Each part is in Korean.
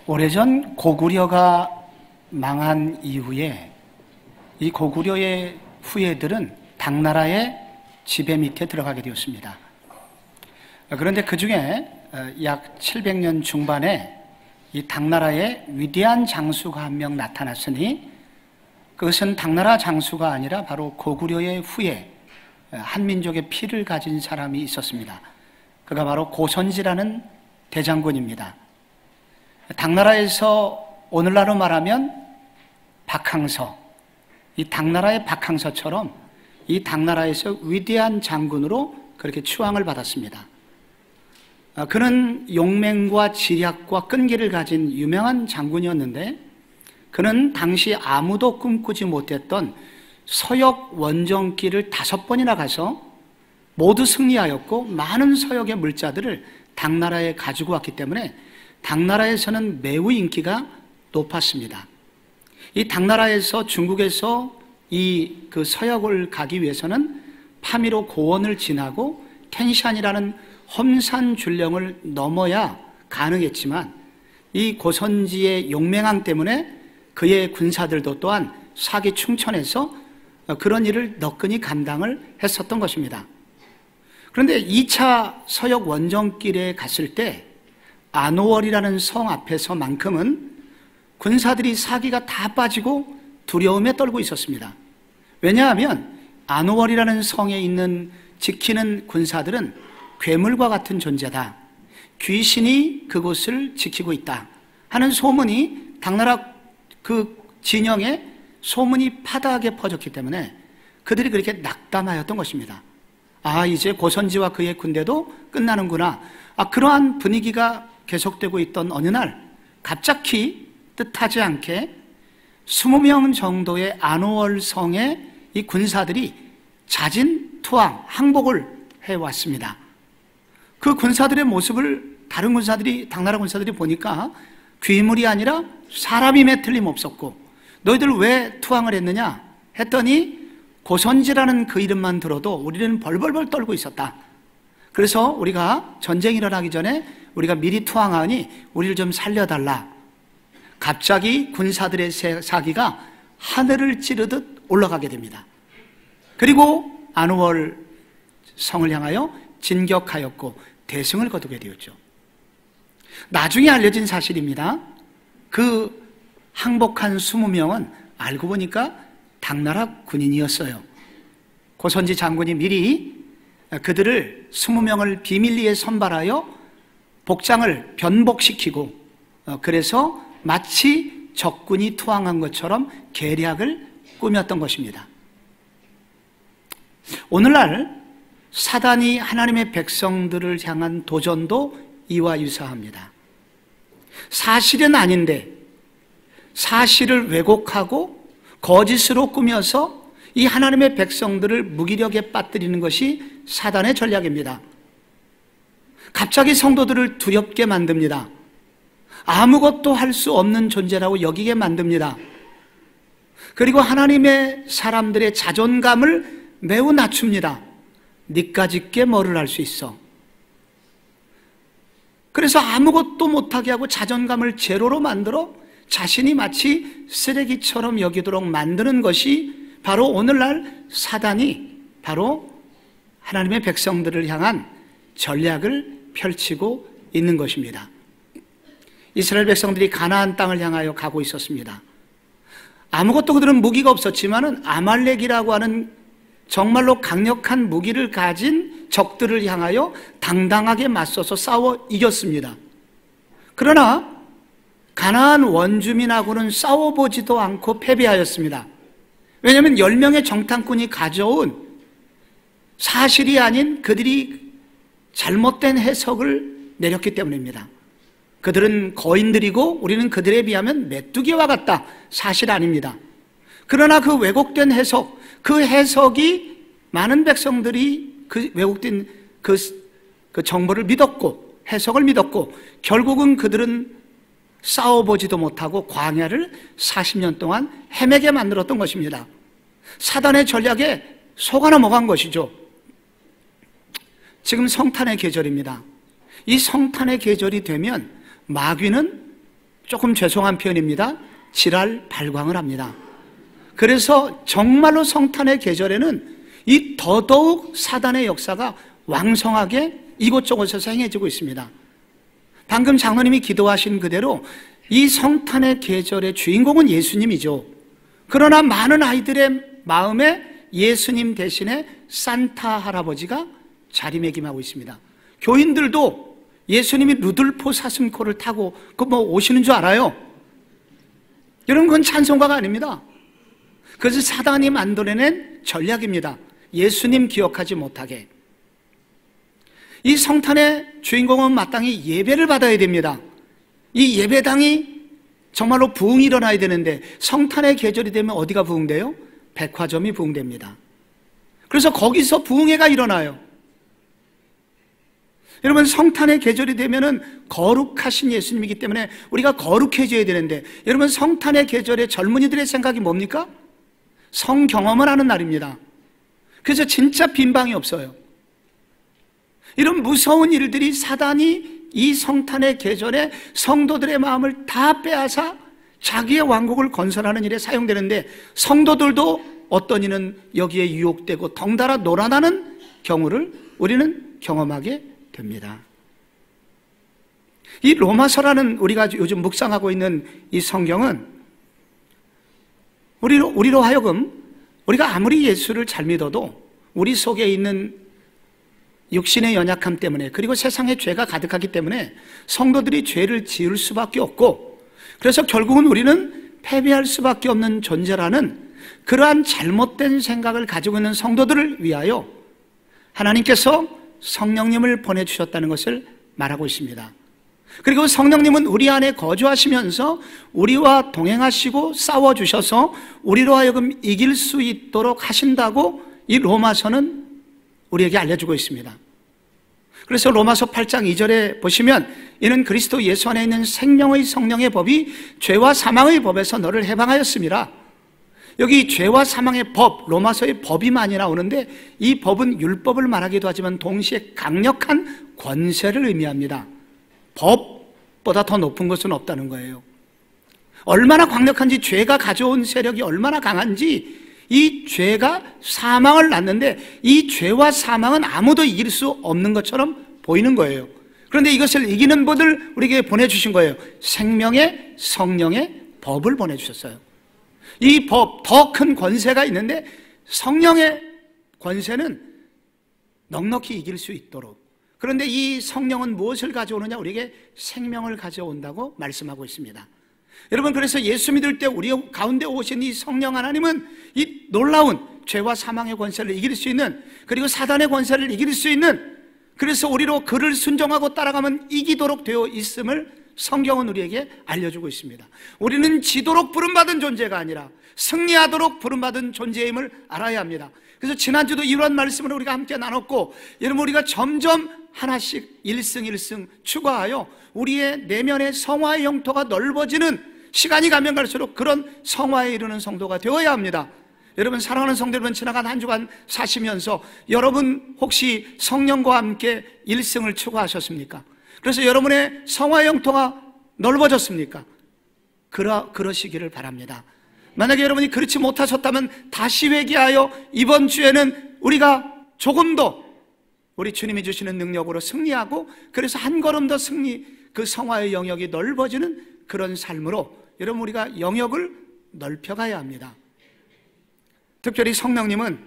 오래전 고구려가 망한 이후에 이 고구려의 후예들은 당나라의 지배 밑에 들어가게 되었습니다. 그런데 그 중에 약 700년 중반에 이 당나라에 위대한 장수가 한 명 나타났으니 그것은 당나라 장수가 아니라 바로 고구려의 후예, 한민족의 피를 가진 사람이 있었습니다. 그가 바로 고선지라는 대장군입니다. 당나라에서 오늘날로 말하면 박항서, 이 당나라의 박항서처럼 이 당나라에서 위대한 장군으로 그렇게 추앙을 받았습니다. 그는 용맹과 지략과 끈기를 가진 유명한 장군이었는데 그는 당시 아무도 꿈꾸지 못했던 서역 원정길을 5번이나 가서 모두 승리하였고 많은 서역의 물자들을 당나라에 가지고 왔기 때문에 당나라에서는 매우 인기가 높았습니다. 이 당나라에서 중국에서 그 서역을 가기 위해서는 파미로 고원을 지나고 텐샨이라는 험산 줄령을 넘어야 가능했지만 이 고선지의 용맹함 때문에 그의 군사들도 또한 사기 충천해서 그런 일을 너끈히 감당을 했었던 것입니다. 그런데 2차 서역 원정길에 갔을 때 아노월이라는 성 앞에서만큼은 군사들이 사기가 다 빠지고 두려움에 떨고 있었습니다. 왜냐하면 아노월이라는 성에 있는 지키는 군사들은 괴물과 같은 존재다, 귀신이 그곳을 지키고 있다 하는 소문이 당나라 그 진영에 소문이 파다하게 퍼졌기 때문에 그들이 그렇게 낙담하였던 것입니다. 이제 고선지와 그의 군대도 끝나는구나. 그러한 분위기가 계속되고 있던 어느 날 갑자기 뜻하지 않게 20명 정도의 아노월 성의 이 군사들이 자진 투항, 항복을 해왔습니다. 그 군사들의 모습을 다른 군사들이, 당나라 군사들이 보니까 귀물이 아니라 사람임에 틀림없었고, 너희들 왜 투항을 했느냐 했더니 고선지라는 그 이름만 들어도 우리는 벌벌벌 떨고 있었다. 그래서 우리가 전쟁이 일어나기 전에 우리가 미리 투항하니 우리를 좀 살려달라. 갑자기 군사들의 사기가 하늘을 찌르듯 올라가게 됩니다. 그리고 아노월 성을 향하여 진격하였고 대승을 거두게 되었죠. 나중에 알려진 사실입니다. 그 항복한 20명은 알고 보니까 당나라 군인이었어요. 고선지 장군이 미리 그들을 20명을 비밀리에 선발하여 복장을 변복시키고 그래서 마치 적군이 투항한 것처럼 계략을 꾸몄던 것입니다. 오늘날 사단이 하나님의 백성들을 향한 도전도 이와 유사합니다. 사실은 아닌데 사실을 왜곡하고 거짓으로 꾸며서 이 하나님의 백성들을 무기력에 빠뜨리는 것이 사단의 전략입니다. 갑자기 성도들을 두렵게 만듭니다. 아무것도 할 수 없는 존재라고 여기게 만듭니다. 그리고 하나님의 사람들의 자존감을 매우 낮춥니다. 니까짓게 뭐를 할 수 있어. 그래서 아무것도 못하게 하고 자존감을 제로로 만들어 자신이 마치 쓰레기처럼 여기도록 만드는 것이 바로 오늘날 사단이 바로 하나님의 백성들을 향한 전략을 펼치고 있는 것입니다. 이스라엘 백성들이 가나안 땅을 향하여 가고 있었습니다. 아무것도 그들은 무기가 없었지만은 아말렉이라고 하는 정말로 강력한 무기를 가진 적들을 향하여 당당하게 맞서서 싸워 이겼습니다. 그러나 가나안 원주민하고는 싸워보지도 않고 패배하였습니다. 왜냐하면 10명의 정탐꾼이 가져온 사실이 아닌 그들이 잘못된 해석을 내렸기 때문입니다. 그들은 거인들이고 우리는 그들에 비하면 메뚜기와 같다. 사실 아닙니다. 그러나 그 왜곡된 해석, 그 해석이 많은 백성들이 그 왜곡된 그 정보를 믿었고 해석을 믿었고 결국은 그들은 싸워보지도 못하고 광야를 40년 동안 헤매게 만들었던 것입니다. 사단의 전략에 속아 넘어간 것이죠. 지금 성탄의 계절입니다. 이 성탄의 계절이 되면 마귀는 조금 죄송한 표현입니다. 지랄 발광을 합니다. 그래서 정말로 성탄의 계절에는 이 더더욱 사단의 역사가 왕성하게 이곳저곳에서 행해지고 있습니다. 방금 장로님이 기도하신 그대로 이 성탄의 계절의 주인공은 예수님이죠. 그러나 많은 아이들의 마음에 예수님 대신에 산타 할아버지가 자리매김하고 있습니다. 교인들도 예수님이 루돌프 사슴코를 타고 오시는 줄 알아요? 여러분, 그건 찬송가가 아닙니다. 그것은 사단이 만들어낸 전략입니다. 예수님 기억하지 못하게. 이 성탄의 주인공은 마땅히 예배를 받아야 됩니다. 이 예배당이 정말로 부흥이 일어나야 되는데 성탄의 계절이 되면 어디가 부흥돼요? 백화점이 부흥됩니다. 그래서 거기서 부흥회가 일어나요. 여러분, 성탄의 계절이 되면은 거룩하신 예수님이기 때문에 우리가 거룩해져야 되는데, 여러분, 성탄의 계절에 젊은이들의 생각이 뭡니까? 성경험을 하는 날입니다. 그래서 진짜 빈방이 없어요. 이런 무서운 일들이 사단이 이 성탄의 계절에 성도들의 마음을 다 빼앗아 자기의 왕국을 건설하는 일에 사용되는데, 성도들도 어떤 이는 여기에 유혹되고 덩달아 놀아나는 경우를 우리는 경험하게 됩니다. 이 로마서라는 우리가 요즘 묵상하고 있는 이 성경은 우리로 하여금 우리가 아무리 예수를 잘 믿어도 우리 속에 있는 육신의 연약함 때문에, 그리고 세상에 죄가 가득하기 때문에 성도들이 죄를 지을 수밖에 없고, 그래서 결국은 우리는 패배할 수밖에 없는 존재라는 그러한 잘못된 생각을 가지고 있는 성도들을 위하여 하나님께서 성령님을 보내주셨다는 것을 말하고 있습니다. 그리고 성령님은 우리 안에 거주하시면서 우리와 동행하시고 싸워주셔서 우리로 하여금 이길 수 있도록 하신다고 이 로마서는 우리에게 알려주고 있습니다. 그래서 로마서 8장 2절에 보시면, 이는 그리스도 예수 안에 있는 생명의 성령의 법이 죄와 사망의 법에서 너를 해방하였습니다. 여기 죄와 사망의 법, 로마서의 법이 많이 나오는데, 이 법은 율법을 말하기도 하지만 동시에 강력한 권세를 의미합니다. 법보다 더 높은 것은 없다는 거예요. 얼마나 강력한지, 죄가 가져온 세력이 얼마나 강한지, 이 죄가 사망을 낳는데 이 죄와 사망은 아무도 이길 수 없는 것처럼 보이는 거예요. 그런데 이것을 이기는 법을 우리에게 보내주신 거예요. 생명의 성령의 법을 보내주셨어요. 이 법, 더 큰 권세가 있는데 성령의 권세는 넉넉히 이길 수 있도록. 그런데 이 성령은 무엇을 가져오느냐? 우리에게 생명을 가져온다고 말씀하고 있습니다. 여러분, 그래서 예수 믿을 때 우리 가운데 오신 이 성령 하나님은 이 놀라운 죄와 사망의 권세를 이길 수 있는, 그리고 사단의 권세를 이길 수 있는, 그래서 우리로 그를 순종하고 따라가면 이기도록 되어 있음을 성경은 우리에게 알려주고 있습니다. 우리는 지도록 부름받은 존재가 아니라 승리하도록 부름받은 존재임을 알아야 합니다. 그래서 지난주도 이런 말씀을 우리가 함께 나눴고, 여러분, 우리가 점점 하나씩 일승 추가하여 우리의 내면의 성화의 영토가 넓어지는, 시간이 가면 갈수록 그런 성화에 이르는 성도가 되어야 합니다. 여러분, 사랑하는 성도 여러분, 지나간 한 주간 사시면서 여러분 혹시 성령과 함께 일승을 추구하셨습니까? 그래서 여러분의 성화의 영토가 넓어졌습니까? 그러시기를 바랍니다. 만약에 여러분이 그렇지 못하셨다면 다시 회개하여 이번 주에는 우리가 조금 더 우리 주님이 주시는 능력으로 승리하고, 그래서 한 걸음 더 그 성화의 영역이 넓어지는 그런 삶으로 여러분 우리가 영역을 넓혀가야 합니다. 특별히 성령님은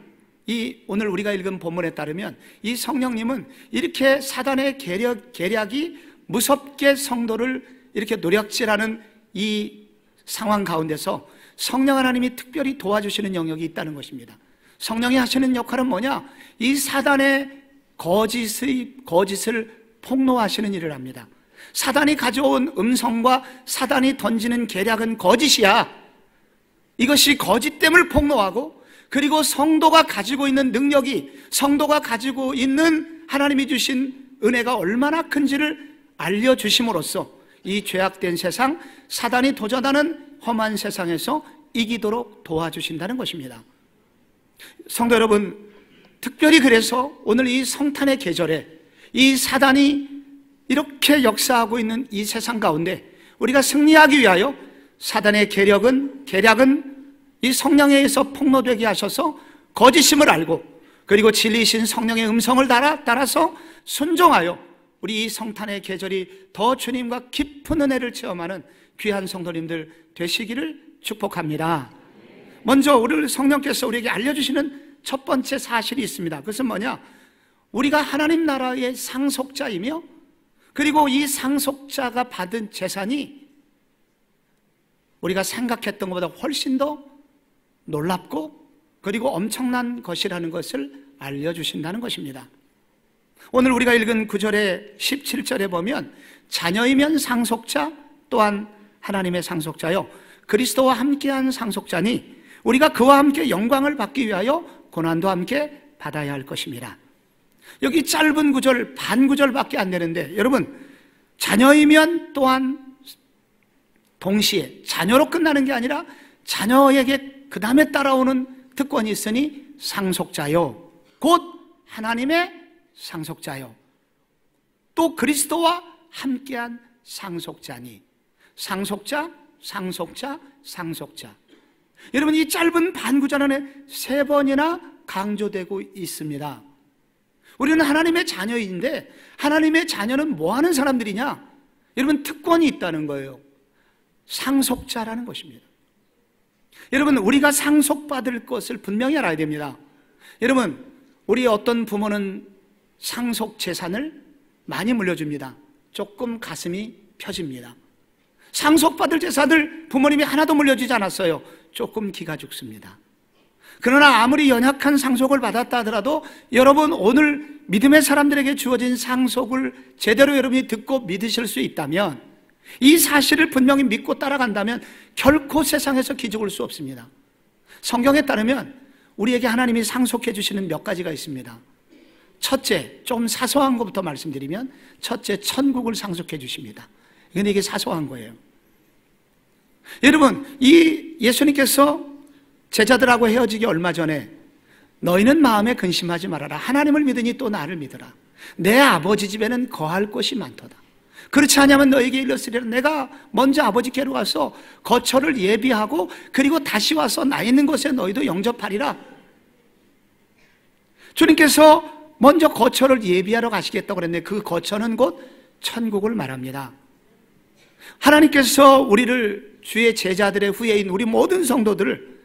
오늘 우리가 읽은 본문에 따르면 이 성령님은 이렇게 사단의 계략이 무섭게 성도를 이렇게 노략질하는 이 상황 가운데서 성령 하나님이 특별히 도와주시는 영역이 있다는 것입니다. 성령이 하시는 역할은 뭐냐? 이 사단의 거짓을 폭로하시는 일을 합니다. 사단이 가져온 음성과 사단이 던지는 계략은 거짓이야. 이것이 거짓됨을 폭로하고, 그리고 성도가 가지고 있는 능력이, 성도가 가지고 있는 하나님이 주신 은혜가 얼마나 큰지를 알려주심으로써 이 죄악된 세상, 사단이 도전하는 험한 세상에서 이기도록 도와주신다는 것입니다. 성도 여러분, 특별히 그래서 오늘 이 성탄의 계절에 이 사단이 이렇게 역사하고 있는 이 세상 가운데 우리가 승리하기 위하여 사단의 계략은 이 성령에 의해서 폭로되게 하셔서 거짓임을 알고, 그리고 진리이신 성령의 음성을 따라서 순종하여 우리 이 성탄의 계절이 더 주님과 깊은 은혜를 체험하는 귀한 성도님들 되시기를 축복합니다. 먼저 우리 성령께서 우리에게 알려주시는 첫 번째 사실이 있습니다. 그것은 뭐냐? 우리가 하나님 나라의 상속자이며, 그리고 이 상속자가 받은 재산이 우리가 생각했던 것보다 훨씬 더 놀랍고 그리고 엄청난 것이라는 것을 알려주신다는 것입니다. 오늘 우리가 읽은 9절에 17절에 보면 자녀이면 상속자, 또한 하나님의 상속자요 그리스도와 함께한 상속자니 우리가 그와 함께 영광을 받기 위하여 고난도 함께 받아야 할 것입니다. 여기 짧은 구절, 반 구절밖에 안 되는데, 여러분, 자녀이면 또한 동시에 자녀로 끝나는 게 아니라 자녀에게 그 다음에 따라오는 특권이 있으니 상속자요 곧 하나님의 상속자요 또 그리스도와 함께한 상속자니, 상속자, 상속자, 상속자. 여러분, 이 짧은 반구절 안에 3번이나 강조되고 있습니다. 우리는 하나님의 자녀인데, 하나님의 자녀는 뭐 하는 사람들이냐? 여러분, 특권이 있다는 거예요. 상속자라는 것입니다. 여러분, 우리가 상속받을 것을 분명히 알아야 됩니다. 여러분, 우리 어떤 부모는 상속 재산을 많이 물려줍니다. 조금 가슴이 펴집니다. 상속받을 재산을 부모님이 하나도 물려주지 않았어요. 조금 기가 죽습니다. 그러나 아무리 연약한 상속을 받았다 하더라도 여러분, 오늘 믿음의 사람들에게 주어진 상속을 제대로 여러분이 듣고 믿으실 수 있다면, 이 사실을 분명히 믿고 따라간다면 결코 세상에서 기죽을 수 없습니다. 성경에 따르면 우리에게 하나님이 상속해 주시는 몇 가지가 있습니다. 첫째, 좀 사소한 것부터 말씀드리면, 첫째, 천국을 상속해 주십니다. 근데 이게 사소한 거예요. 여러분, 이 예수님께서 제자들하고 헤어지기 얼마 전에 너희는 마음에 근심하지 말아라. 하나님을 믿으니 또 나를 믿으라. 내 아버지 집에는 거할 곳이 많도다. 그렇지 않으면 너에게 일렀으리라. 내가 먼저 아버지께로 가서 거처를 예비하고 그리고 다시 와서 나 있는 곳에 너희도 영접하리라. 주님께서 먼저 거처를 예비하러 가시겠다고 그랬는데 그 거처는 곧 천국을 말합니다. 하나님께서 우리를, 주의 제자들의 후예인 우리 모든 성도들을,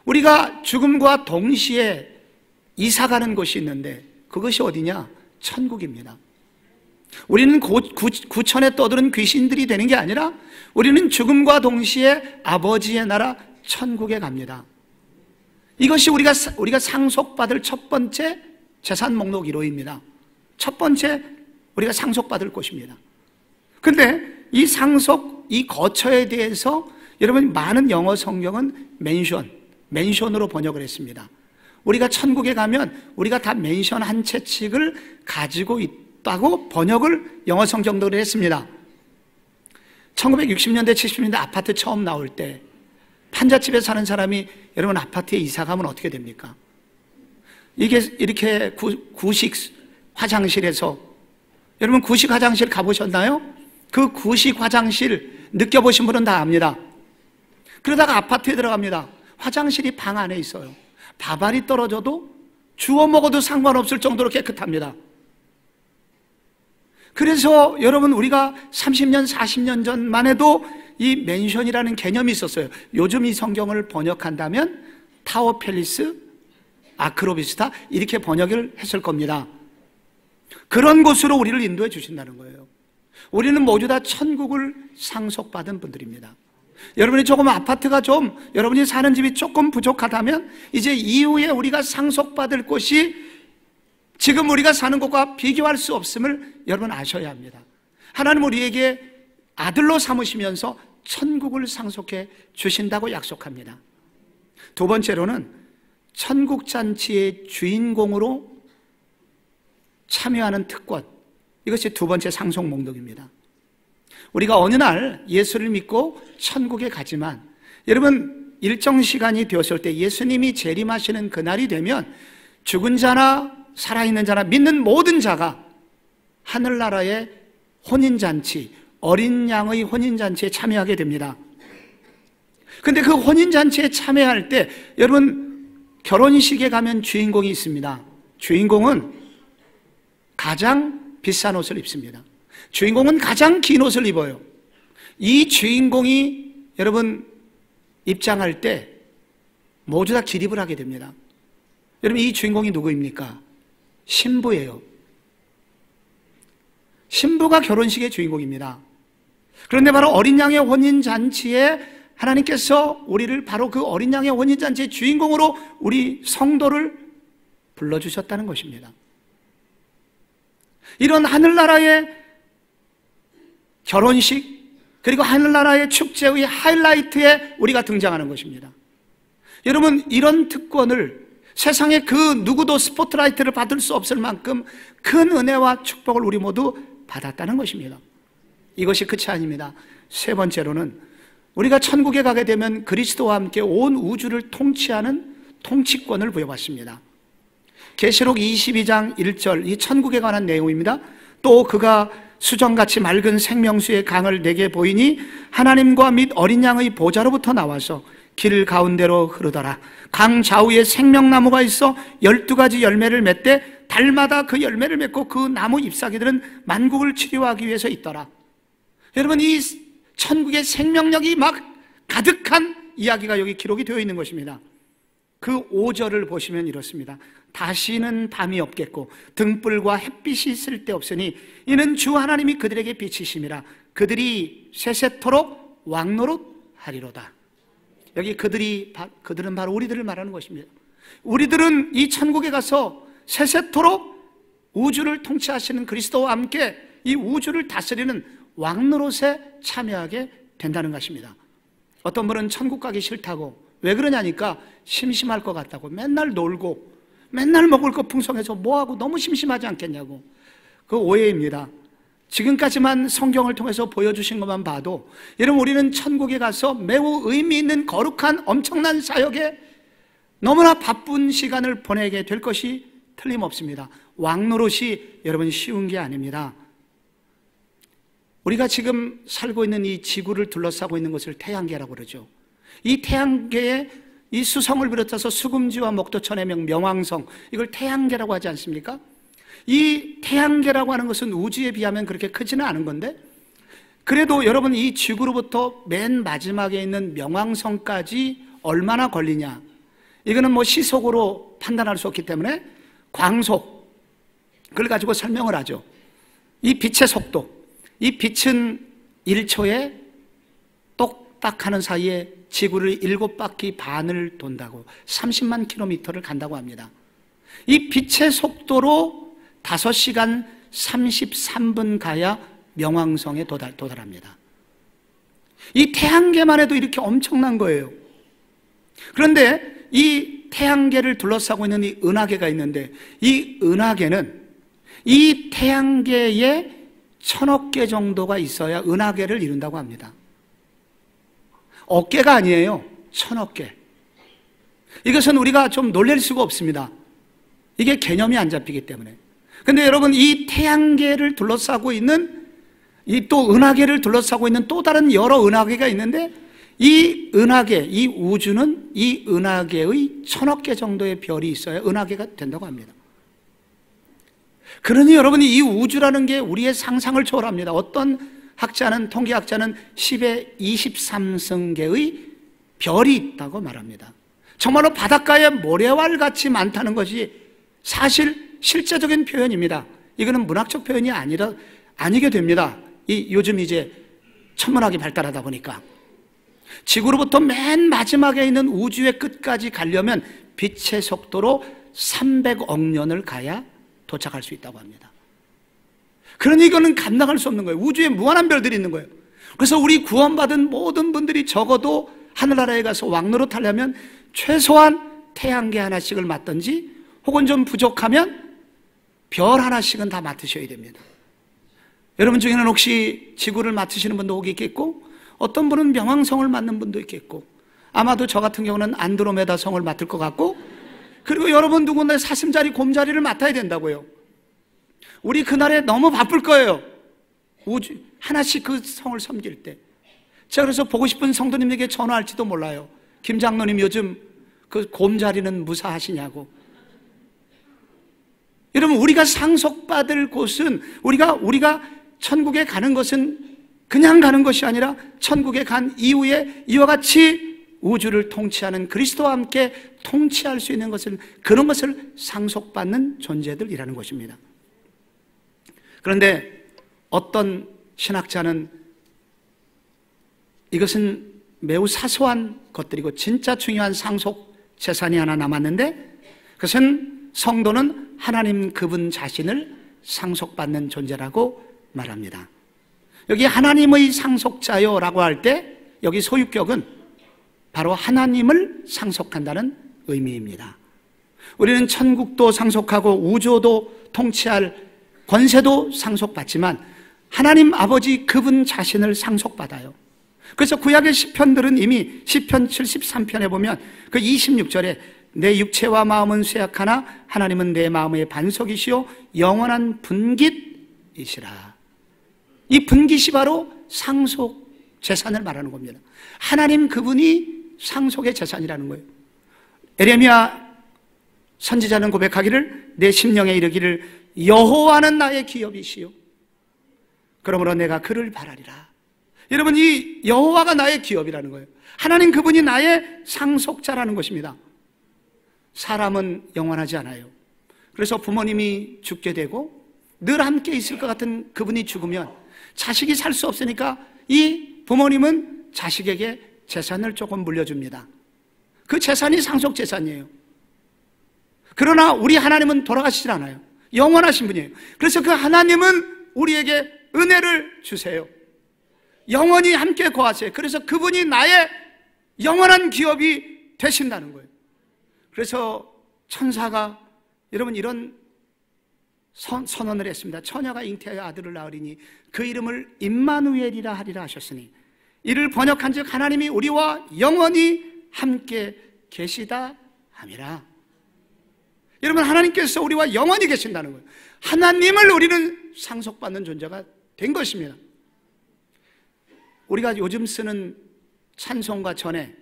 우리가 죽음과 동시에 이사가는 곳이 있는데 그것이 어디냐? 천국입니다. 우리는 구천에 떠드는 귀신들이 되는 게 아니라 우리는 죽음과 동시에 아버지의 나라 천국에 갑니다. 이것이 우리가 상속받을 첫 번째 재산 목록 1호입니다. 첫 번째 우리가 상속받을 곳입니다. 그런데 이 상속, 이 거처에 대해서 여러분, 많은 영어 성경은 맨션으로 번역을 했습니다. 우리가 천국에 가면 우리가 다 맨션 한 채씩을 가지고 있다고 번역을 영어 성경대로 했습니다. 1960년대 70년대 아파트 처음 나올 때 판잣집에 사는 사람이 여러분 아파트에 이사 가면 어떻게 됩니까? 이게 이렇게 구식 화장실에서, 여러분 구식 화장실 가보셨나요? 그 구식 화장실 느껴보신 분은 다 압니다. 그러다가 아파트에 들어갑니다. 화장실이 방 안에 있어요. 밥알이 떨어져도 주워 먹어도 상관없을 정도로 깨끗합니다. 그래서 여러분, 우리가 30년, 40년 전만 해도 이 맨션이라는 개념이 있었어요. 요즘 이 성경을 번역한다면 타워 팰리스, 아크로비스타 이렇게 번역을 했을 겁니다. 그런 곳으로 우리를 인도해 주신다는 거예요. 우리는 모두 다 천국을 상속받은 분들입니다. 여러분이 조금 아파트가 좀, 여러분이 사는 집이 조금 부족하다면 이제 이후에 우리가 상속받을 곳이 지금 우리가 사는 곳과 비교할 수 없음을 여러분 아셔야 합니다. 하나님 우리에게 아들로 삼으시면서 천국을 상속해 주신다고 약속합니다. 두 번째로는 천국 잔치의 주인공으로 참여하는 특권, 이것이 두 번째 상속 목록입니다. 우리가 어느 날 예수를 믿고 천국에 가지만, 여러분 일정 시간이 되었을 때 예수님이 재림하시는 그날이 되면 죽은 자나 살아있는 자나 믿는 모든 자가 하늘나라의 혼인잔치, 어린 양의 혼인잔치에 참여하게 됩니다. 근데 그 혼인잔치에 참여할 때 여러분 결혼식에 가면 주인공이 있습니다. 주인공은 가장 비싼 옷을 입습니다. 주인공은 가장 긴 옷을 입어요. 이 주인공이 여러분 입장할 때 모두 다 기립을 하게 됩니다. 여러분 이 주인공이 누구입니까? 신부예요. 신부가 결혼식의 주인공입니다. 그런데 바로 어린 양의 혼인잔치에 하나님께서 우리를 바로 그 어린 양의 혼인잔치의 주인공으로 우리 성도를 불러주셨다는 것입니다. 이런 하늘나라의 결혼식 그리고 하늘나라의 축제의 하이라이트에 우리가 등장하는 것입니다. 여러분 이런 특권을 세상에 그 누구도 스포트라이트를 받을 수 없을 만큼 큰 은혜와 축복을 우리 모두 받았다는 것입니다. 이것이 끝이 아닙니다. 세 번째로는 우리가 천국에 가게 되면 그리스도와 함께 온 우주를 통치하는 통치권을 부여받습니다. 계시록 22장 1절 이 천국에 관한 내용입니다. 또 그가 수정같이 맑은 생명수의 강을 내게 보이니 하나님과 및 어린 양의 보좌로부터 나와서 길 가운데로 흐르더라. 강 좌우에 생명나무가 있어 12가지 열매를 맺되 달마다 그 열매를 맺고 그 나무 잎사귀들은 만국을 치료하기 위해서 있더라. 여러분 이 천국의 생명력이 막 가득한 이야기가 여기 기록이 되어 있는 것입니다. 그 5절을 보시면 이렇습니다. 다시는 밤이 없겠고 등불과 햇빛이 쓸데없으니 이는 주 하나님이 그들에게 빛이심이라. 그들이 세세토록 왕노릇하리로다. 여기 그들은 바로 우리들을 말하는 것입니다. 우리들은 이 천국에 가서 세세토록 우주를 통치하시는 그리스도와 함께 이 우주를 다스리는 왕노릇에 참여하게 된다는 것입니다. 어떤 분은 천국 가기 싫다고, 왜 그러냐니까 심심할 것 같다고, 맨날 놀고 맨날 먹을 거 풍성해서 뭐하고 너무 심심하지 않겠냐고. 그 오해입니다. 지금까지만 성경을 통해서 보여주신 것만 봐도 여러분 우리는 천국에 가서 매우 의미 있는 거룩한 엄청난 사역에 너무나 바쁜 시간을 보내게 될 것이 틀림없습니다. 왕노릇이 여러분 쉬운 게 아닙니다. 우리가 지금 살고 있는 이 지구를 둘러싸고 있는 것을 태양계라고 그러죠. 이 태양계에 이 수성을 비롯해서 수금지와 목도천의 명왕성, 이걸 태양계라고 하지 않습니까? 이 태양계라고 하는 것은 우주에 비하면 그렇게 크지는 않은 건데, 그래도 여러분 이 지구로부터 맨 마지막에 있는 명왕성까지 얼마나 걸리냐, 이거는 뭐 시속으로 판단할 수 없기 때문에 광속, 그걸 가지고 설명을 하죠. 이 빛의 속도, 이 빛은 1초에 똑딱 하는 사이에 지구를 7바퀴 반을 돈다고 30만 킬로미터를 간다고 합니다. 이 빛의 속도로 5시간 33분 가야 명왕성에 도달합니다. 이 태양계만 해도 이렇게 엄청난 거예요. 그런데 이 태양계를 둘러싸고 있는 이 은하계가 있는데, 이 은하계는 이 태양계에 1000억 개 정도가 있어야 은하계를 이룬다고 합니다. 억개가 아니에요. 1000억 개. 이것은 우리가 좀 놀랄 수가 없습니다. 이게 개념이 안 잡히기 때문에. 근데 여러분 이 태양계를 둘러싸고 있는 이 또 은하계를 둘러싸고 있는 또 다른 여러 은하계가 있는데, 이 은하계, 이 우주는 이 은하계의 1000억 개 정도의 별이 있어야 은하계가 된다고 합니다. 그러니 여러분이 이 우주라는 게 우리의 상상을 초월합니다. 어떤 학자는, 통계학자는 10의 23승계의 별이 있다고 말합니다. 정말로 바닷가에 모래알같이 많다는 것이 사실 실제적인 표현입니다. 이거는 문학적 표현이 아니게 됩니다. 요즘 이제 천문학이 발달하다 보니까. 지구로부터 맨 마지막에 있는 우주의 끝까지 가려면 빛의 속도로 300억 년을 가야 도착할 수 있다고 합니다. 그러니 이거는 감당할 수 없는 거예요. 우주에 무한한 별들이 있는 거예요. 그래서 우리 구원받은 모든 분들이 적어도 하늘나라에 가서 왕노릇 하려면 최소한 태양계 하나씩을 맡든지, 혹은 좀 부족하면 별 하나씩은 다 맡으셔야 됩니다. 여러분 중에는 혹시 지구를 맡으시는 분도 혹 있겠고, 어떤 분은 명왕성을 맡는 분도 있겠고, 아마도 저 같은 경우는 안드로메다 성을 맡을 것 같고, 그리고 여러분 누군가 사슴자리, 곰자리를 맡아야 된다고요. 우리 그날에 너무 바쁠 거예요. 하나씩 그 성을 섬길 때, 제가 그래서 보고 싶은 성도님에게 전화할지도 몰라요. 김 장로님 요즘 그 곰자리는 무사하시냐고. 여러분, 우리가 상속받을 곳은, 우리가 천국에 가는 것은 그냥 가는 것이 아니라 천국에 간 이후에 이와 같이 우주를 통치하는 그리스도와 함께 통치할 수 있는 것을, 그런 것을 상속받는 존재들이라는 것입니다. 그런데 어떤 신학자는 이것은 매우 사소한 것들이고 진짜 중요한 상속 재산이 하나 남았는데, 그것은 성도는 하나님 그분 자신을 상속받는 존재라고 말합니다. 여기 하나님의 상속자요 라고 할 때 여기 소유격은 바로 하나님을 상속한다는 의미입니다. 우리는 천국도 상속하고 우주도 통치할 권세도 상속받지만 하나님 아버지 그분 자신을 상속받아요. 그래서 구약의 시편들은 이미 시편 73편에 보면 그 26절에 내 육체와 마음은 쇠약하나 하나님은 내 마음의 반석이시요 영원한 분깃이시라. 이 분깃이 바로 상속 재산을 말하는 겁니다. 하나님 그분이 상속의 재산이라는 거예요. 에레미야 선지자는 고백하기를 내 심령에 이르기를 여호와는 나의 기업이시요 그러므로 내가 그를 바라리라. 여러분, 이 여호와가 나의 기업이라는 거예요. 하나님 그분이 나의 상속자라는 것입니다. 사람은 영원하지 않아요. 그래서 부모님이 죽게 되고 늘 함께 있을 것 같은 그분이 죽으면 자식이 살 수 없으니까 이 부모님은 자식에게 재산을 조금 물려줍니다. 그 재산이 상속 재산이에요. 그러나 우리 하나님은 돌아가시질 않아요. 영원하신 분이에요. 그래서 그 하나님은 우리에게 은혜를 주세요. 영원히 함께 거하세요. 그래서 그분이 나의 영원한 기업이 되신다는 거예요. 그래서 천사가 여러분 이런 선언을 했습니다. 처녀가 잉태하여 아들을 낳으리니 그 이름을 임마누엘이라 하리라 하셨으니 이를 번역한즉 하나님이 우리와 영원히 함께 계시다 함이라. 여러분, 하나님께서 우리와 영원히 계신다는 거예요. 하나님을 우리는 상속받는 존재가 된 것입니다. 우리가 요즘 쓰는 찬송가 전에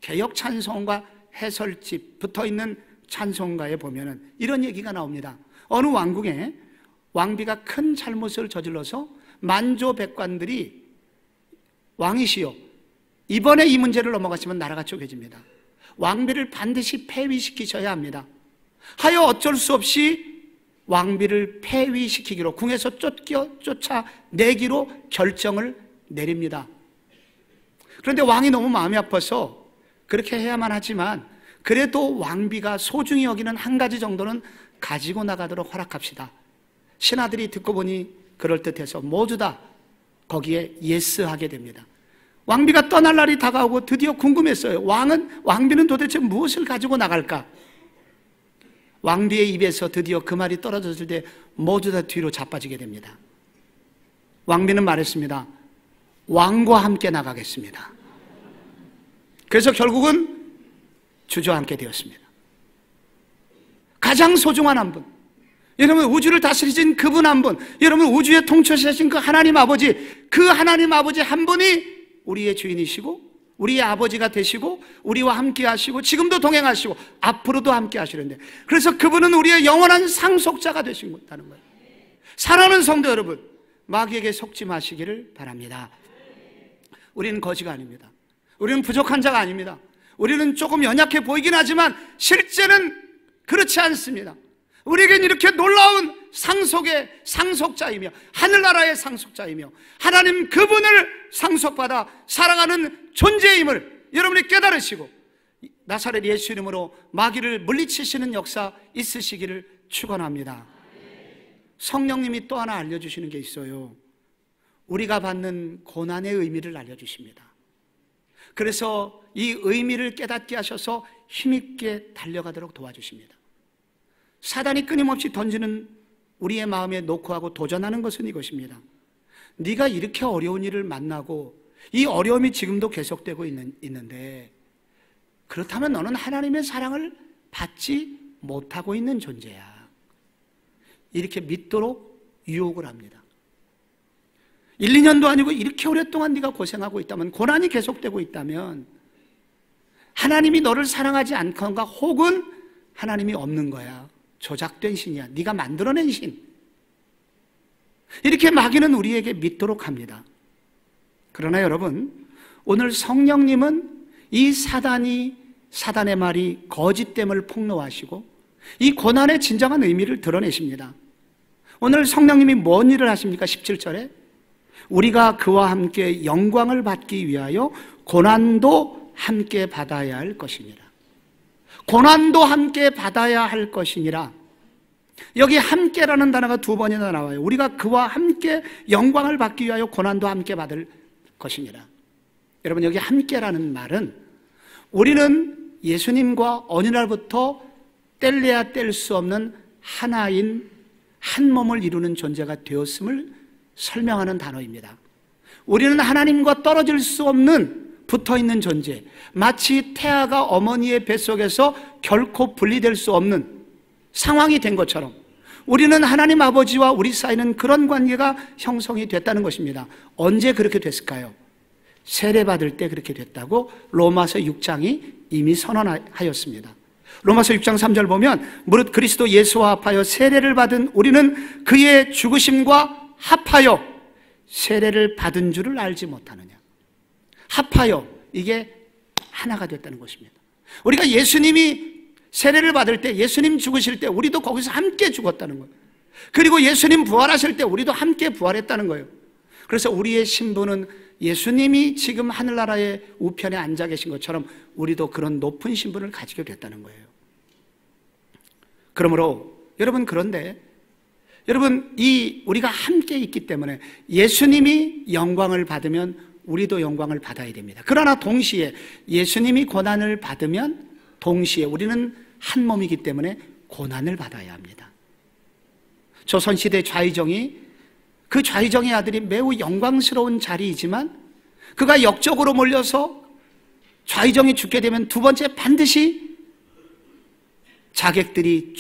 개역 찬송가 해설집 붙어있는 찬송가에 보면은 이런 얘기가 나옵니다. 어느 왕궁에 왕비가 큰 잘못을 저질러서 만조백관들이 왕이시여 이번에 이 문제를 넘어가시면 나라가 쪼개집니다. 왕비를 반드시 폐위시키셔야 합니다. 하여 어쩔 수 없이 왕비를 폐위시키기로 궁에서 쫓아내기로 결정을 내립니다. 그런데 왕이 너무 마음이 아파서 그렇게 해야만 하지만 그래도 왕비가 소중히 여기는 한 가지 정도는 가지고 나가도록 허락합시다. 신하들이 듣고 보니 그럴듯해서 모두 다 거기에 예스하게 됩니다. 왕비가 떠날 날이 다가오고 드디어 궁금했어요. 왕비는 도대체 무엇을 가지고 나갈까? 왕비의 입에서 드디어 그 말이 떨어졌을 때 모두 다 뒤로 자빠지게 됩니다. 왕비는 말했습니다. 왕과 함께 나가겠습니다. 그래서 결국은 주저앉게 되었습니다. 가장 소중한 한 분, 여러분 우주를 다스리신 그분 한 분, 여러분 우주의 통치하신 그 하나님 아버지, 그 하나님 아버지 한 분이 우리의 주인이시고 우리의 아버지가 되시고 우리와 함께 하시고 지금도 동행하시고 앞으로도 함께 하시는데, 그래서 그분은 우리의 영원한 상속자가 되신다는 거예요. 사랑하는 성도 여러분, 마귀에게 속지 마시기를 바랍니다. 우리는 거지가 아닙니다. 우리는 부족한 자가 아닙니다. 우리는 조금 연약해 보이긴 하지만 실제는 그렇지 않습니다. 우리에겐 이렇게 놀라운 상속의 상속자이며 하늘나라의 상속자이며 하나님 그분을 상속받아 살아가는 존재임을 여러분이 깨달으시고 나사렛 예수 이름으로 마귀를 물리치시는 역사 있으시기를 축원합니다. 성령님이 또 하나 알려주시는 게 있어요. 우리가 받는 고난의 의미를 알려주십니다. 그래서 이 의미를 깨닫게 하셔서 힘있게 달려가도록 도와주십니다. 사단이 끊임없이 던지는 우리의 마음에 녹화하고 도전하는 것은 이것입니다. 네가 이렇게 어려운 일을 만나고 이 어려움이 지금도 계속되고 있는데 그렇다면 너는 하나님의 사랑을 받지 못하고 있는 존재야. 이렇게 믿도록 유혹을 합니다. 1, 2년도 아니고 이렇게 오랫동안 네가 고생하고 있다면, 고난이 계속되고 있다면 하나님이 너를 사랑하지 않건가, 혹은 하나님이 없는 거야. 조작된 신이야. 네가 만들어낸 신. 이렇게 마귀는 우리에게 믿도록 합니다. 그러나 여러분, 오늘 성령님은 이 사단의 말이 거짓됨을 폭로하시고 이 고난의 진정한 의미를 드러내십니다. 오늘 성령님이 뭔 일을 하십니까? 17절에 우리가 그와 함께 영광을 받기 위하여 고난도 함께 받아야 할 것이니라. 고난도 함께 받아야 할 것이니라. 여기 함께라는 단어가 2번이나 나와요. 우리가 그와 함께 영광을 받기 위하여 고난도 함께 받을 것이니라. 여러분, 여기 함께라는 말은 우리는 예수님과 어느 날부터 뗄래야 뗄 수 없는 하나인 한 몸을 이루는 존재가 되었음을 설명하는 단어입니다. 우리는 하나님과 떨어질 수 없는 붙어있는 존재, 마치 태아가 어머니의 뱃속에서 결코 분리될 수 없는 상황이 된 것처럼 우리는 하나님 아버지와 우리 사이는 그런 관계가 형성이 됐다는 것입니다. 언제 그렇게 됐을까요? 세례받을 때 그렇게 됐다고 로마서 6장이 이미 선언하였습니다. 로마서 6장 3절 보면 무릇 그리스도 예수와 합하여 세례를 받은 우리는 그의 죽으심과 합하여 세례를 받은 줄을 알지 못하느냐. 합하여, 이게 하나가 됐다는 것입니다. 우리가 예수님이 세례를 받을 때, 예수님 죽으실 때 우리도 거기서 함께 죽었다는 거예요. 그리고 예수님 부활하실 때 우리도 함께 부활했다는 거예요. 그래서 우리의 신분은 예수님이 지금 하늘나라의 우편에 앉아 계신 것처럼 우리도 그런 높은 신분을 가지게 됐다는 거예요. 그러므로 여러분, 그런데 여러분, 우리가 함께 있기 때문에 예수님이 영광을 받으면 우리도 영광을 받아야 됩니다. 그러나 동시에 예수님이 고난을 받으면 동시에 우리는 한 몸이기 때문에 고난을 받아야 합니다. 조선시대 좌의정이, 그 좌의정의 아들이 매우 영광스러운 자리이지만 그가 역적으로 몰려서 좌의정이 죽게 되면 두 번째 반드시 자객들이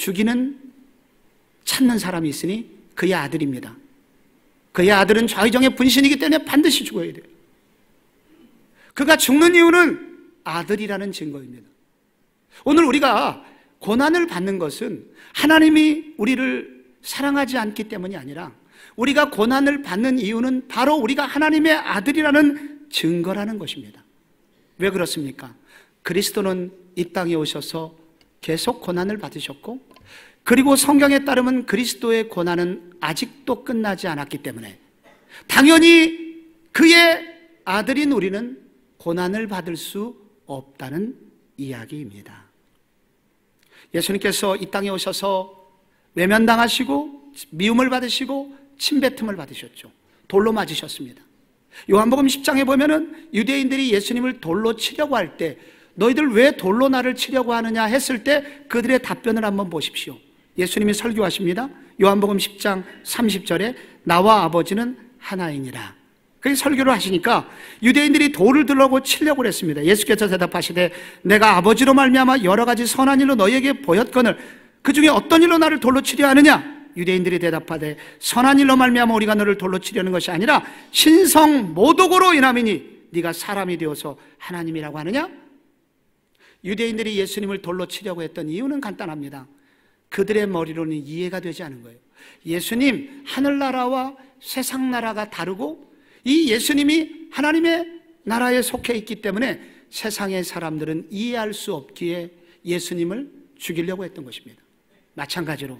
찾는 사람이 있으니 그의 아들입니다. 그의 아들은 좌의정의 분신이기 때문에 반드시 죽어야 돼요. 그가 죽는 이유는 아들이라는 증거입니다. 오늘 우리가 고난을 받는 것은 하나님이 우리를 사랑하지 않기 때문이 아니라 우리가 고난을 받는 이유는 바로 우리가 하나님의 아들이라는 증거라는 것입니다. 왜 그렇습니까? 그리스도는 이 땅에 오셔서 계속 고난을 받으셨고, 그리고 성경에 따르면 그리스도의 고난은 아직도 끝나지 않았기 때문에 당연히 그의 아들인 우리는 고난을 받을 수 없다는 이야기입니다. 예수님께서 이 땅에 오셔서 외면당하시고 미움을 받으시고 침뱉음을 받으셨죠. 돌로 맞으셨습니다. 요한복음 10장에 보면은 유대인들이 예수님을 돌로 치려고 할 때 너희들 왜 돌로 나를 치려고 하느냐 했을 때 그들의 답변을 한번 보십시오. 예수님이 설교하십니다. 요한복음 10장 30절에 나와 아버지는 하나이니라. 그렇게 설교를 하시니까 유대인들이 돌을 들라고 치려고 했습니다. 예수께서 대답하시되 내가 아버지로 말미암아 여러 가지 선한 일로 너희에게 보였거늘 그 중에 어떤 일로 나를 돌로 치려 하느냐? 유대인들이 대답하되 선한 일로 말미암아 우리가 너를 돌로 치려는 것이 아니라 신성 모독으로 인함이니 네가 사람이 되어서 하나님이라고 하느냐? 유대인들이 예수님을 돌로 치려고 했던 이유는 간단합니다. 그들의 머리로는 이해가 되지 않은 거예요. 예수님, 하늘나라와 세상나라가 다르고 이 예수님이 하나님의 나라에 속해 있기 때문에 세상의 사람들은 이해할 수 없기에 예수님을 죽이려고 했던 것입니다. 마찬가지로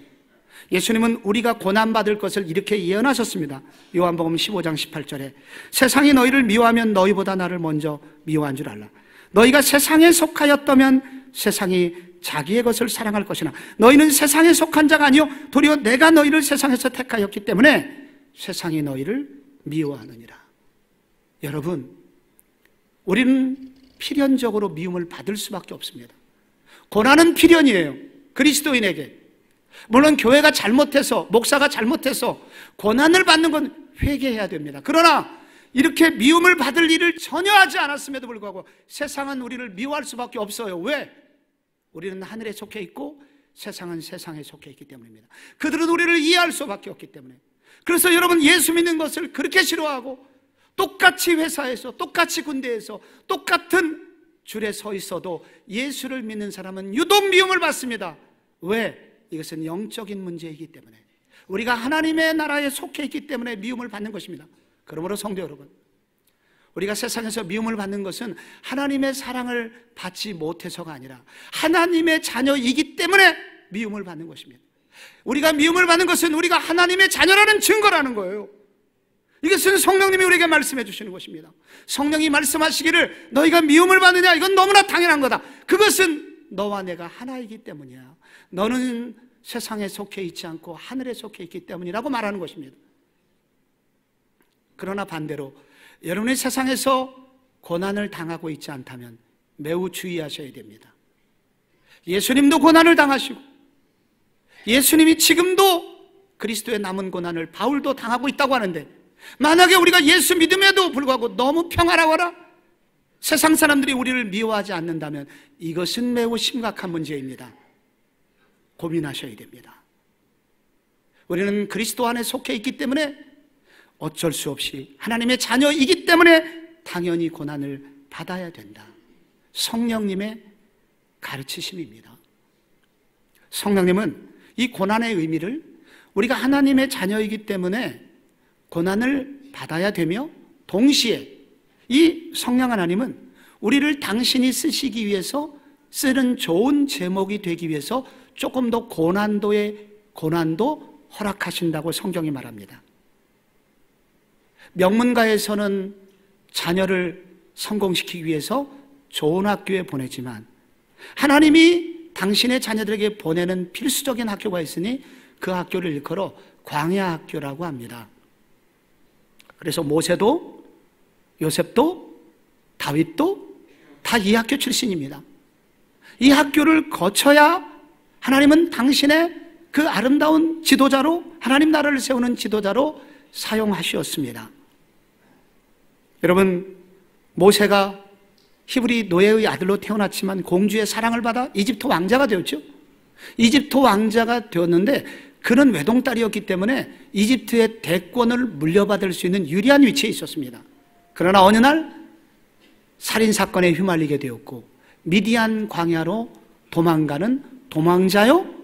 예수님은 우리가 고난받을 것을 이렇게 예언하셨습니다. 요한복음 15장 18절에 세상이 너희를 미워하면 너희보다 나를 먼저 미워한 줄 알라. 너희가 세상에 속하였다면 세상이 자기의 것을 사랑할 것이나 너희는 세상에 속한 자가 아니요 도리어 내가 너희를 세상에서 택하였기 때문에 세상이 너희를 미워하느니라. 여러분, 우리는 필연적으로 미움을 받을 수밖에 없습니다. 고난은 필연이에요. 그리스도인에게. 물론 교회가 잘못해서, 목사가 잘못해서 고난을 받는 건 회개해야 됩니다. 그러나 이렇게 미움을 받을 일을 전혀 하지 않았음에도 불구하고 세상은 우리를 미워할 수밖에 없어요. 왜? 우리는 하늘에 속해 있고 세상은 세상에 속해 있기 때문입니다. 그들은 우리를 이해할 수밖에 없기 때문에. 그래서 여러분, 예수 믿는 것을 그렇게 싫어하고 똑같이 회사에서, 똑같이 군대에서 똑같은 줄에 서 있어도 예수를 믿는 사람은 유독 미움을 받습니다. 왜? 이것은 영적인 문제이기 때문에, 우리가 하나님의 나라에 속해 있기 때문에 미움을 받는 것입니다. 그러므로 성도 여러분, 우리가 세상에서 미움을 받는 것은 하나님의 사랑을 받지 못해서가 아니라 하나님의 자녀이기 때문에 미움을 받는 것입니다. 우리가 미움을 받는 것은 우리가 하나님의 자녀라는 증거라는 거예요. 이것은 성령님이 우리에게 말씀해 주시는 것입니다. 성령이 말씀하시기를 너희가 미움을 받느냐, 이건 너무나 당연한 거다. 그것은 너와 내가 하나이기 때문이야. 너는 세상에 속해 있지 않고 하늘에 속해 있기 때문이라고 말하는 것입니다. 그러나 반대로 여러분이 세상에서 고난을 당하고 있지 않다면 매우 주의하셔야 됩니다. 예수님도 고난을 당하시고 예수님이 지금도 그리스도의 남은 고난을 바울도 당하고 있다고 하는데, 만약에 우리가 예수 믿음에도 불구하고 너무 평화라거나 세상 사람들이 우리를 미워하지 않는다면 이것은 매우 심각한 문제입니다. 고민하셔야 됩니다. 우리는 그리스도 안에 속해 있기 때문에 어쩔 수 없이 하나님의 자녀이기 때문에 당연히 고난을 받아야 된다. 성령님의 가르치심입니다. 성령님은 이 고난의 의미를 우리가 하나님의 자녀이기 때문에 고난을 받아야 되며, 동시에 이 성령 하나님은 우리를 당신이 쓰시기 위해서 쓰는 좋은 제목이 되기 위해서 조금 더 고난도 허락하신다고 성경이 말합니다. 명문가에서는 자녀를 성공시키기 위해서 좋은 학교에 보내지만 하나님이 당신의 자녀들에게 보내는 필수적인 학교가 있으니 그 학교를 일컬어 광야 학교라고 합니다. 그래서 모세도 요셉도 다윗도 다 이 학교 출신입니다. 이 학교를 거쳐야 하나님은 당신의 그 아름다운 지도자로, 하나님 나라를 세우는 지도자로 사용하셨습니다. 여러분, 모세가 히브리 노예의 아들로 태어났지만 공주의 사랑을 받아 이집트 왕자가 되었죠. 이집트 왕자가 되었는데 그는 외동딸이었기 때문에 이집트의 대권을 물려받을 수 있는 유리한 위치에 있었습니다. 그러나 어느 날 살인사건에 휘말리게 되었고 미디안 광야로 도망가는 도망자요,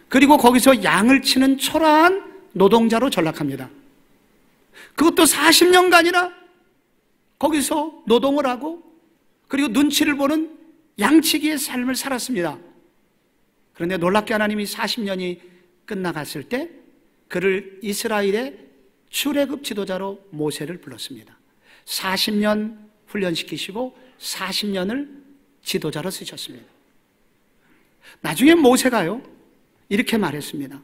그리고 거기서 양을 치는 초라한 노동자로 전락합니다. 그것도 40년간이나 거기서 노동을 하고 그리고 눈치를 보는 양치기의 삶을 살았습니다. 그런데 놀랍게 하나님이 40년이 끝나갔을 때 그를 이스라엘의 출애굽 지도자로 모세를 불렀습니다. 40년 훈련시키시고 40년을 지도자로 쓰셨습니다. 나중에 모세가요 이렇게 말했습니다.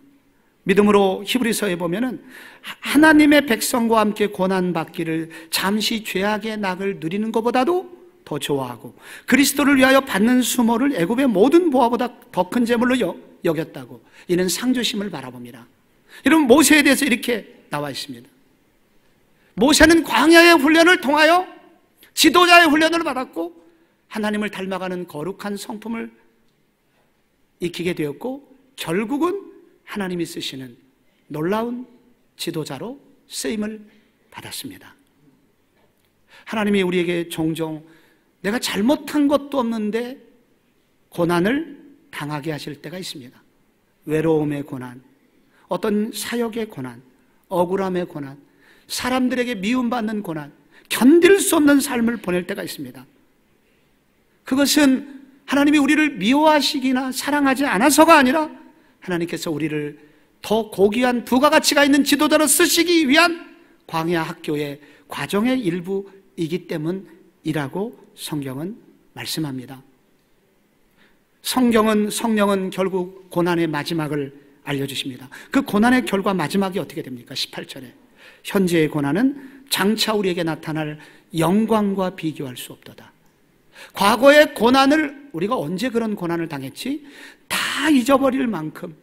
믿음으로 히브리서에 보면은 하나님의 백성과 함께 고난받기를 잠시 죄악의 낙을 누리는 것보다도 더 좋아하고 그리스도를 위하여 받는 수모를 애굽의 모든 보화보다 더 큰 재물로 여겼다고, 이는 상주심을 바라봅니다. 여러분, 모세에 대해서 이렇게 나와 있습니다. 모세는 광야의 훈련을 통하여 지도자의 훈련을 받았고 하나님을 닮아가는 거룩한 성품을 익히게 되었고 결국은 하나님이 쓰시는 놀라운 지도자로 쓰임을 받았습니다. 하나님이 우리에게 종종 내가 잘못한 것도 없는데 고난을 당하게 하실 때가 있습니다. 외로움의 고난, 어떤 사역의 고난, 억울함의 고난, 사람들에게 미움받는 고난, 견딜 수 없는 삶을 보낼 때가 있습니다. 그것은 하나님이 우리를 미워하시기나 사랑하지 않아서가 아니라 하나님께서 우리를 더 고귀한 부가가치가 있는 지도자로 쓰시기 위한 광야 학교의 과정의 일부이기 때문이라고 성경은 말씀합니다. 성령은 결국 고난의 마지막을 알려주십니다. 그 고난의 결과 마지막이 어떻게 됩니까? 18절에 현재의 고난은 장차 우리에게 나타날 영광과 비교할 수 없도다. 과거의 고난을 우리가 언제 그런 고난을 당했지? 다 잊어버릴 만큼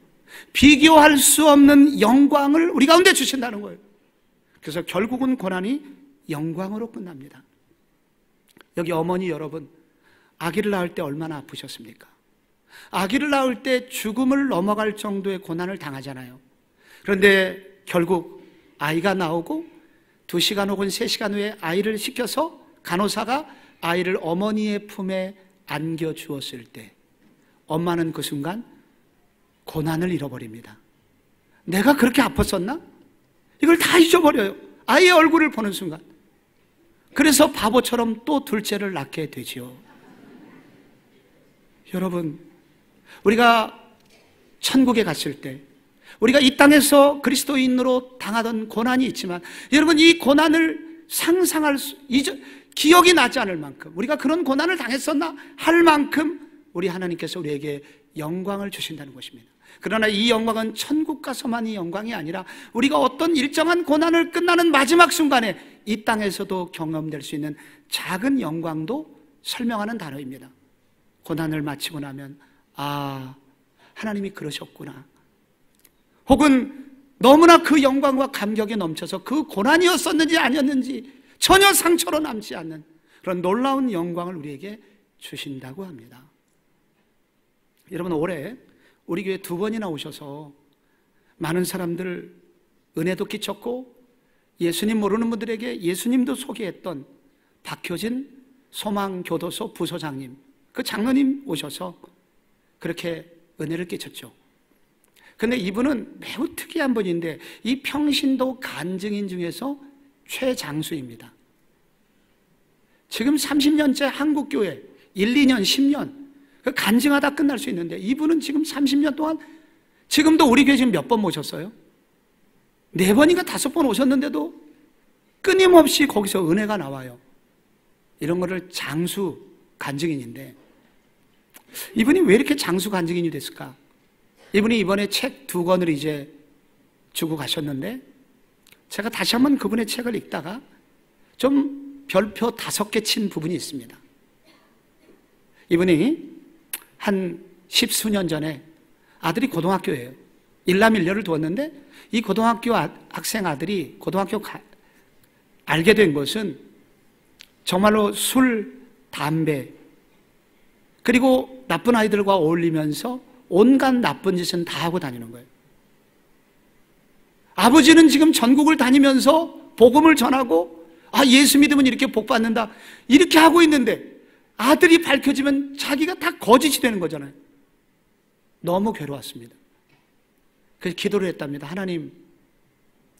비교할 수 없는 영광을 우리 가운데 주신다는 거예요. 그래서 결국은 고난이 영광으로 끝납니다. 여기 어머니 여러분, 아기를 낳을 때 얼마나 아프셨습니까? 아기를 낳을 때 죽음을 넘어갈 정도의 고난을 당하잖아요. 그런데 결국 아이가 나오고 2시간 혹은 3시간 후에 아이를 시켜서 간호사가 아이를 어머니의 품에 안겨주었을 때 엄마는 그 순간 고난을 잃어버립니다. 내가 그렇게 아팠었나? 이걸 다 잊어버려요. 아이의 얼굴을 보는 순간. 그래서 바보처럼 또 둘째를 낳게 되지요. 여러분, 우리가 천국에 갔을 때 우리가 이 땅에서 그리스도인으로 당하던 고난이 있지만 여러분, 이 고난을 상상할 수, 기억이 나지 않을 만큼 우리가 그런 고난을 당했었나 할 만큼 우리 하나님께서 우리에게 영광을 주신다는 것입니다. 그러나 이 영광은 천국 가서만이 영광이 아니라 우리가 어떤 일정한 고난을 끝나는 마지막 순간에 이 땅에서도 경험될 수 있는 작은 영광도 설명하는 단어입니다. 고난을 마치고 나면 아, 하나님이 그러셨구나. 혹은 너무나 그 영광과 감격에 넘쳐서 그 고난이었었는지 아니었는지 전혀 상처로 남지 않는 그런 놀라운 영광을 우리에게 주신다고 합니다. 여러분, 올해 우리 교회 2번이나 오셔서 많은 사람들 은혜도 끼쳤고 예수님 모르는 분들에게 예수님도 소개했던 박효진 소망교도소 부소장님, 그 장로님 오셔서 그렇게 은혜를 끼쳤죠. 근데 이분은 매우 특이한 분인데 이 평신도 간증인 중에서 최장수입니다. 지금 30년째 한국교회 1, 2년, 10년 간증하다 끝날 수 있는데 이분은 지금 30년 동안 지금도 우리 교회 지금 몇 번 모셨어요? 4번인가 5번 오셨는데도 끊임없이 거기서 은혜가 나와요. 이런 거를 장수 간증인인데 이분이 왜 이렇게 장수 간증인이 됐을까? 이분이 이번에 책 2권을 이제 주고 가셨는데 제가 다시 한번 그분의 책을 읽다가 좀 별표 5개 친 부분이 있습니다. 이분이 한 10수년 전에 아들이 고등학교예요. 일남일녀를 두었는데 이 고등학교 학생 아들이 알게 된 것은 정말로 술, 담배 그리고 나쁜 아이들과 어울리면서 온갖 나쁜 짓은 다 하고 다니는 거예요. 아버지는 지금 전국을 다니면서 복음을 전하고 예수 믿으면 이렇게 복 받는다 이렇게 하고 있는데 아들이 밝혀지면 자기가 다 거짓이 되는 거잖아요. 너무 괴로웠습니다. 그래서 기도를 했답니다. 하나님,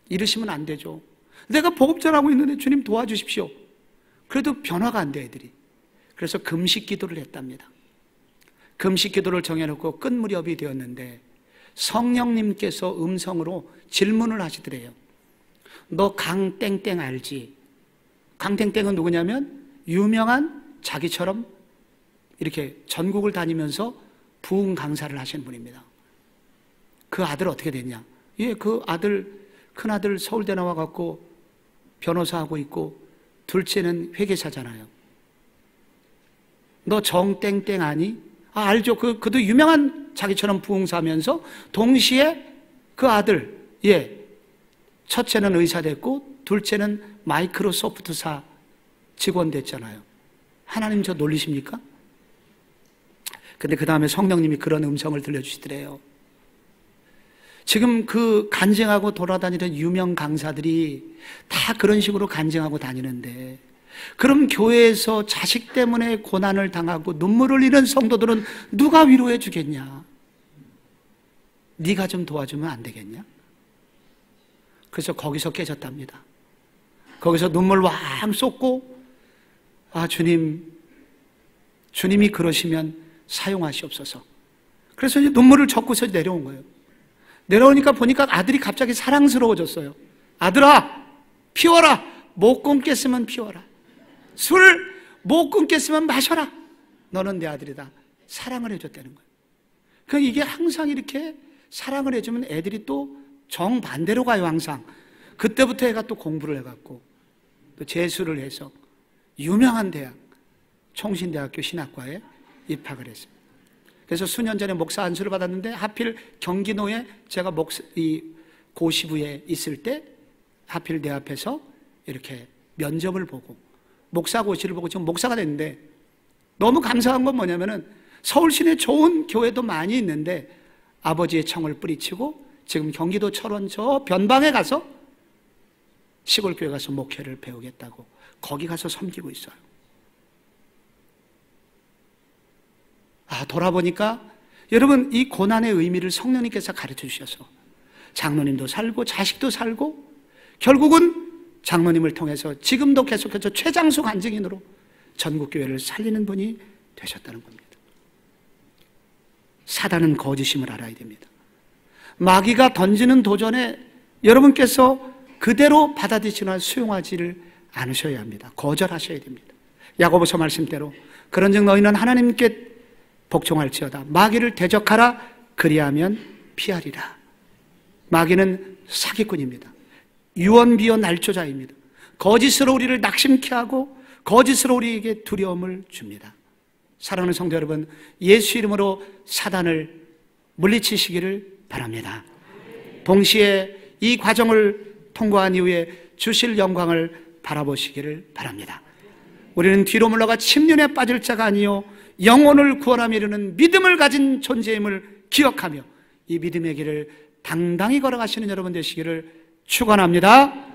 이러시면 안 되죠. 내가 복음 전하고 있는데 주님 도와주십시오. 그래도 변화가 안 돼, 애들이. 그래서 금식 기도를 했답니다. 금식 기도를 정해놓고 끝 무렵이 되었는데 성령님께서 음성으로 질문을 하시더래요. 너 강땡땡 알지? 강땡땡은 누구냐면 유명한 자기처럼 이렇게 전국을 다니면서 부흥 강사를 하시는 분입니다. 그 아들 어떻게 됐냐? 그 아들, 큰아들 서울대 나와갖고 변호사하고 있고 둘째는 회계사잖아요. 너 정땡땡 아니? 알죠. 그도 유명한 자기처럼 부흥사하면서 동시에 그 아들, 첫째는 의사 됐고 둘째는 마이크로소프트사 직원 됐잖아요. 하나님 저 놀리십니까? 근데 그 다음에 성령님이 그런 음성을 들려주시더래요. 지금 그 간증하고 돌아다니던 유명 강사들이 다 그런 식으로 간증하고 다니는데 그럼 교회에서 자식 때문에 고난을 당하고 눈물을 흘리는 성도들은 누가 위로해 주겠냐? 네가 좀 도와주면 안 되겠냐? 그래서 거기서 깨졌답니다. 거기서 눈물 왕 쏟고 주님이 그러시면 사용하시옵소서. 그래서 이제 눈물을 젓고서 내려온 거예요. 내려오니까 보니까 아들이 갑자기 사랑스러워졌어요. 아들아, 피워라. 못 끊겠으면 피워라. 술 못 끊겠으면 마셔라. 너는 내 아들이다. 사랑을 해줬다는 거예요. 그러니까 이게 항상 이렇게 사랑을 해주면 애들이 또 정반대로 가요, 항상. 그때부터 애가 또 공부를 해갖고 또 재수를 해서 유명한 대학, 총신대학교 신학과에 입학을 했습니다. 그래서 수년 전에 목사 안수를 받았는데 하필 경기도에 제가 고시부에 있을 때 하필 내 앞에서 이렇게 면접을 보고 목사 고시를 보고 지금 목사가 됐는데 너무 감사한 건 뭐냐면은 서울 시내 좋은 교회도 많이 있는데 아버지의 청을 뿌리치고 지금 경기도 철원 저 변방에 가서 시골 교회 가서 목회를 배우겠다고 거기 가서 섬기고 있어요. 돌아보니까 여러분, 이 고난의 의미를 성령님께서 가르쳐 주셔서 장로님도 살고 자식도 살고 결국은 장로님을 통해서 지금도 계속해서 최장수 간증인으로 전국교회를 살리는 분이 되셨다는 겁니다. 사단은 거짓임을 알아야 됩니다. 마귀가 던지는 도전에 여러분께서 그대로 받아들이거나 수용하지를 않으셔야 합니다. 거절하셔야 됩니다. 야고보서 말씀대로 그런즉 너희는 하나님께 복종할지어다. 마귀를 대적하라. 그리하면 피하리라. 마귀는 사기꾼입니다. 유언비어 날조자입니다. 거짓으로 우리를 낙심케 하고 거짓으로 우리에게 두려움을 줍니다. 사랑하는 성도 여러분, 예수 이름으로 사단을 물리치시기를 바랍니다. 동시에 이 과정을 통과한 이후에 주실 영광을 바라보시기를 바랍니다. 우리는 뒤로 물러가 침륜에 빠질 자가 아니요 영혼을 구원하며 이르는 믿음을 가진 존재임을 기억하며 이 믿음의 길을 당당히 걸어가시는 여러분 되시기를 축원합니다.